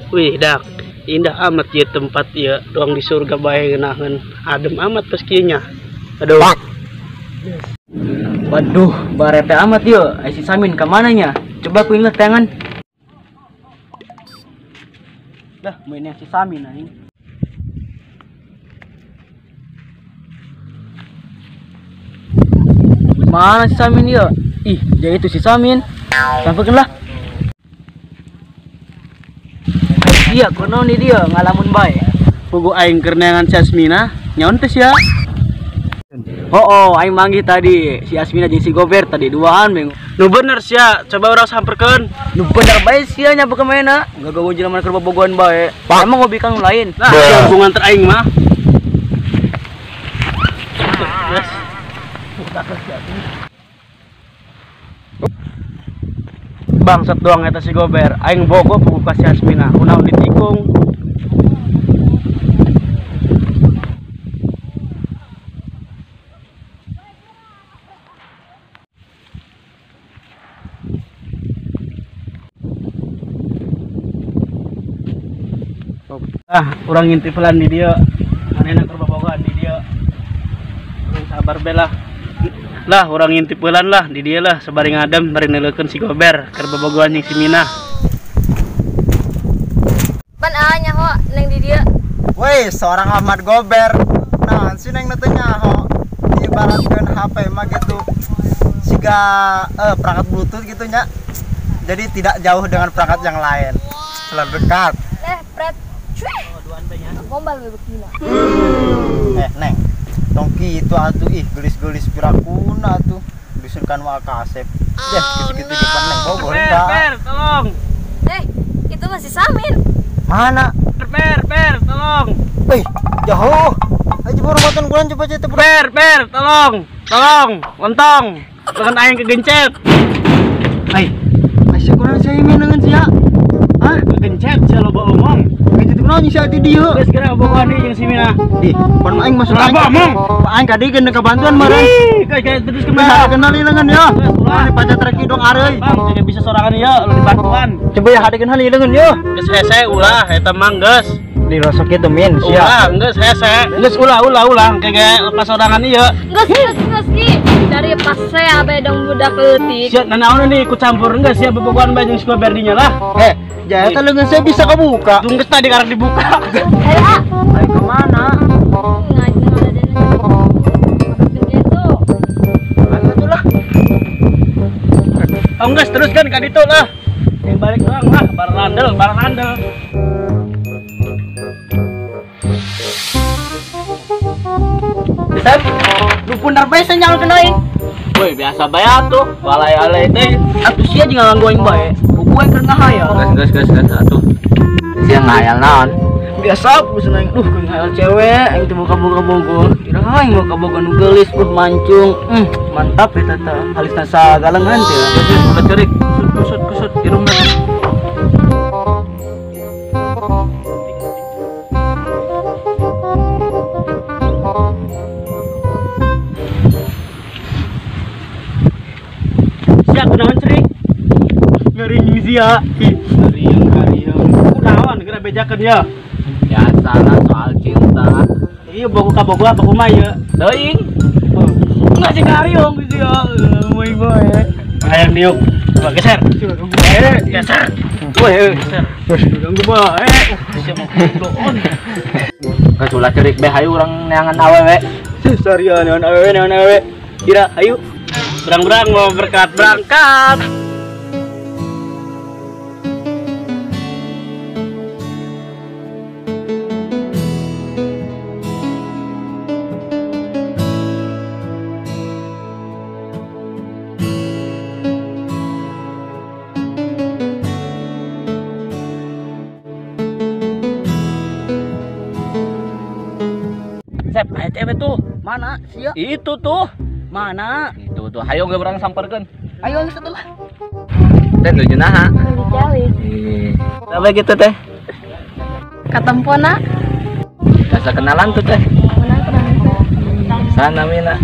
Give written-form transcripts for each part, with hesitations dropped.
Wih, dak, indah amat ya tempat ya, doang di surga bae ngeunaheun. Adem amat peskinya. Aduh. Waduh, barete amat yo. Ai si Samin ke mananya? Coba ku inget tangan. Dah, mainnya si Samin anjing. Mana si Samin yo? Ih, dia itu si Samin. Sampekeun lah. Iya, kono nih dia ngalamun bae. Pugu aing keur neangan si Asmina, nyaon teh sia? Oh, aing manggih tadi si Asmina jeung si Gober tadi duaan beng. Nu bener sia, coba urang samperkeun. Nu bener bae sia nya bagaimana? Gagawa jelema keur bobogohan bae. Emang hobi kang lain. Nah, sia hubungan teh aing mah. Bangsat doang eta si Gober, aing bogo pugu ka si Asmina, kunaon ditikung. Urang ngintip pelan di dia, manehna keur bobogohan di dia. Urang sabar belah. Lah, urang ngintip pelan lah di dia lah, sabari ngadem bari neuleukeun si Gober keur bobogohan jeung si Mina. Pan anya ho neng di dia. Woi, seorang Ahmad Gober. Nah, si neng nanti nyaho. Ibaratkeun HP mah gitu. Siga perangkat Bluetooth gitu nya. Jadi tidak jauh dengan perangkat yang lain. Selalu dekat. Pret. Duaan teh nya. Gombal we bekina. Neng. Tongki itu atuh ih gelis-gelis pirakuna atuh. Bisunkan wa kasep. Gitu-gitu di depan neng Bogor enggak. Per, tolong. Itu masih Samin. Mana? Per, tolong. Wih, jauh. Aja baru makan bulan coba aja teh. Per, tolong. Lontong. Lengan aing kegencet. Aisyah kurang saya menangan sia. Hah? Kegencet sia loba omong. Gitu kunaon sia ati dieu. Geus geura bobogohan ieu jeung si Mina. Ih, pan aing masuk aing. Omong. Aing kadegeun ka bantuan marang. Kayak terus Bisa kemana? kenal ileungan ya. Ini pacar treki dong areuy. Bang, jadi bisa sorangan ieu lu dibantuan. Coba ya hadekeun hal ileungan yo. Geus hese ulah eta mah geus. Dirosok kitu min sia. Ulah, geus hese. Geus ulah kege lepas sorangan ieu. Geus ki. Dari pas saya abe dong budak leutik. Sia nanaon nih ikut campur geus sia bobogohan bae jeung si Gober dinya lah. Jaya teh leungeun saya bisa kebuka. Tunggu tadi karek dibuka. Ayo, Aing ke mana? ngaji ada dene. Gitu. Atulah. Oh geus teruskan ka ditu lah. Yang balik urang lah bareng landel. Sep, lu pundar bae senyal kenaing. Woi, biasa bae atuh. Walay-alay teh. Atuh sia jeung nganggoing bae. Buku keur ngahayal. Gas atuh. Sia ngahayal naon? Biasa peuseun aing keur ngahayal cewek, aing teu boga-boga Bogor. Kira aing boga Bogor nu geulis mancung. Mantap eta teh. Alisna sagalengan teh. Udah cerik. Kusut irungna. Sia kunaon cerik? Ngering sia. Ngering. Kunaon geura bejakeun ya? Biasana soal cinta. Iya bogo ka bogo apa kumaha ieu? Teuing. Enggak sih ngariung gitu ya. Moy boy. Ayo niuk. Coba geser. Geser. Weh, geser. Ganggu bae. Siapa mau Geus ulah cerik bae hayu urang neangan awewe. Sorry ya neon awewe. Kira ayo. Berang-berang mau berangkat. Sep, aya cewek tuh. Mana? Sia. Itu tuh. Mana? Itu tuh. Hayo ge urang samperkeun. Ayo setelah. Teh nuju naha? Dijali. Apa gitu teh? Katempona. Biasa kenalan tuh teh. Menang kenal. Sana Mina.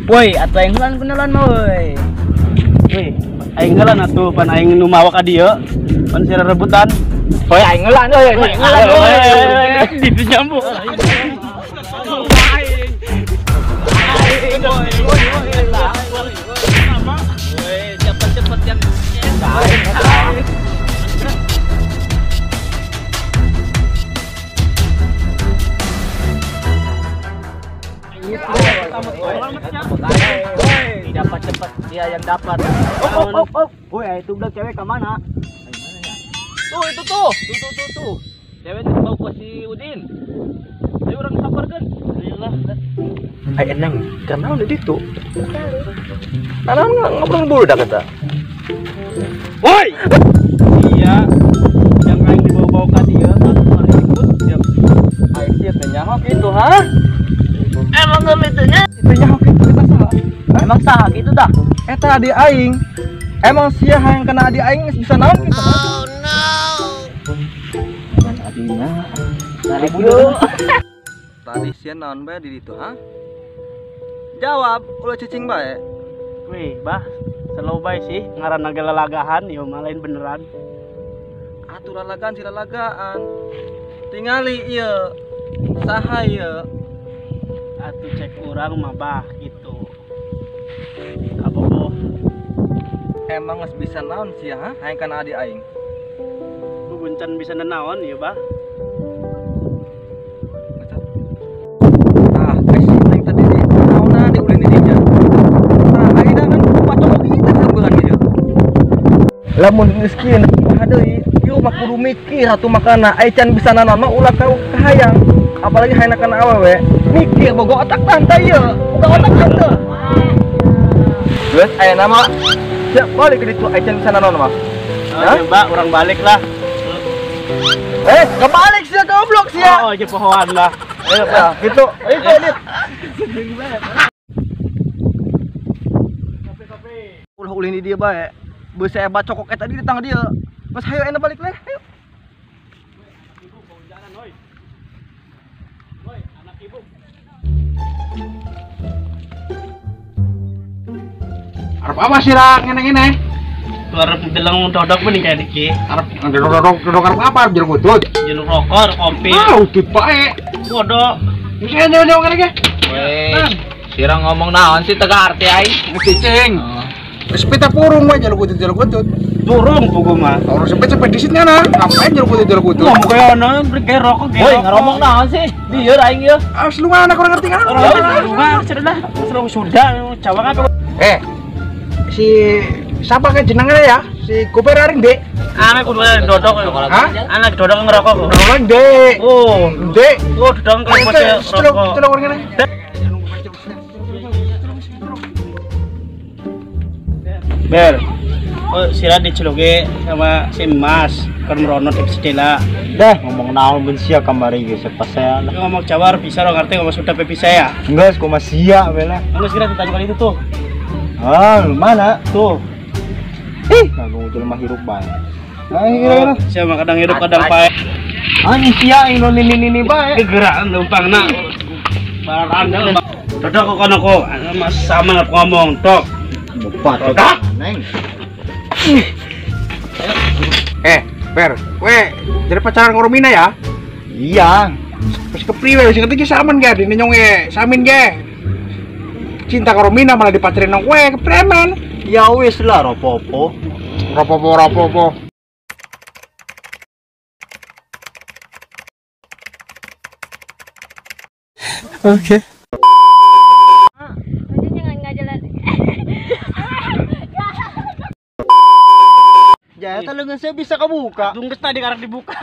Woi, atuh yang kenalan mah woi. Wih, Aing ngelan atuh pan aing nu mawa ka dieu. Pan sira rebutan. Poe aing ngelan euy. Di nyambung. Cepet-cepet yang dapat cepat dia yang dapat. Woi, itu udah cewek ke mana? tuh itu tuh. Cewek itu bau ke si Udin. Ayo orang sabar kan. Ayolah. Ai enang, karena udah itu. Karena ngobrol dulu dah kata. Woi. Iya. Yang aing dibawa-bawa ka dia, aku ikut siap. Ai siap nyaho gitu, ha? Emang gemitunya? Itu nyaho gitu kita saha. Emang saha gitu dah. Eta adik aing. Emang sia yang kena adik aing bisa naon gitu. Oh no. Adina. Tarik yuk. Tadi sia naon bae di ditu, ha? Jawab, ulah cicing bae. Wih, bah, selalu baik sih ngaran lagahan, yo malain beneran. Aturan lagaan sila lagaan. Tingali ieu. Saha ieu? Atuh cek urang mah bah gitu. Kabogoh. Emang geus bisa naon sia, ha? Hayang kana adik aing. Guncan bisa nenaon ya bah. Ah, guys, yang tadi di naonna di ulin dinya. Nah, ayeuna kan pacok kita sambean ieu. Lamun geus kieu nah deui, ieu mah kudu mikir atuh makana aya can bisa naon mah ulah kahayang. Apalagi hayang kana awewe, mikir boga otak tante ieu. Boga otak tante. Geus aya nama siap balik ke ditu aya can bisa naon mah. Ya, Mbak, orang balik lah. Kebalik sia goblok sia. Oh, aja pohoan lah. Ayo, Pak. Gitu. Ayo, Dit. Ulah ulin di dia bae. Beus saya bacokok eta di tangga dia. Pas hayo enak balik leh. Ayo. Arep apa sih rak ngene-ngene? Arep deleng dodok mending kayak diki. Arep dodok arep apa? Jeruk butut. Jeruk rokok, kopi. Ah, utut bae. Bodoh. Wis nyawa ngene ge. Weh, sira ngomong naon sih tega arti aing? Cicing. Wis pita purung we jeruk butut. Turung pugu mah. Orang sepet disit ngana. Ngapain jeruk butut? Ngomong kayak ana kayak rokok kayak. Woi, ngomong naon sih? Dieu aing ieu. Ah, lu mana kurang ngerti kan? Orang sudah Jawa kan. Si siapa kan jenengnya ya? Si Koper Aring, Dek. Anak kudu dodok. Hah? Anak dodok ngerokok. Orang Dek. Oh, Dek. oh dodok ngerokok. Celok ngene. Ber. Oh, sira diceluge sama si Mas kan meronot Stella. Dah, ngomong naon ben sia kamari geus pas saya. Ngomong Jawa bisa lo ngerti ngomong sudah pepi saya. Geus ku mah sia bela. Anu sira ditanya kali itu tuh. Ah, mana? Tuh. Kagak jelema hirup bae. Nah, Siapa kadang hidup kadang pae. anjing sia ino nini bae. Gegeraan lumpangna. Barang dodok kok kono kok. Mas sama ngomong tok. Bapak Tok. neng. Per, jadi pacaran karo Mina ya? Iya. Pas kepriwe sing ketiga saman ge di nyong samin ge. Cinta karo Mina malah dipacarin nang kowe kepreman. Ya wis lah ropopo. Rapopo. Jangan nggak jalan. Ya eta leungeun saya bisa kabuka. Tunggu tadi karek dibuka.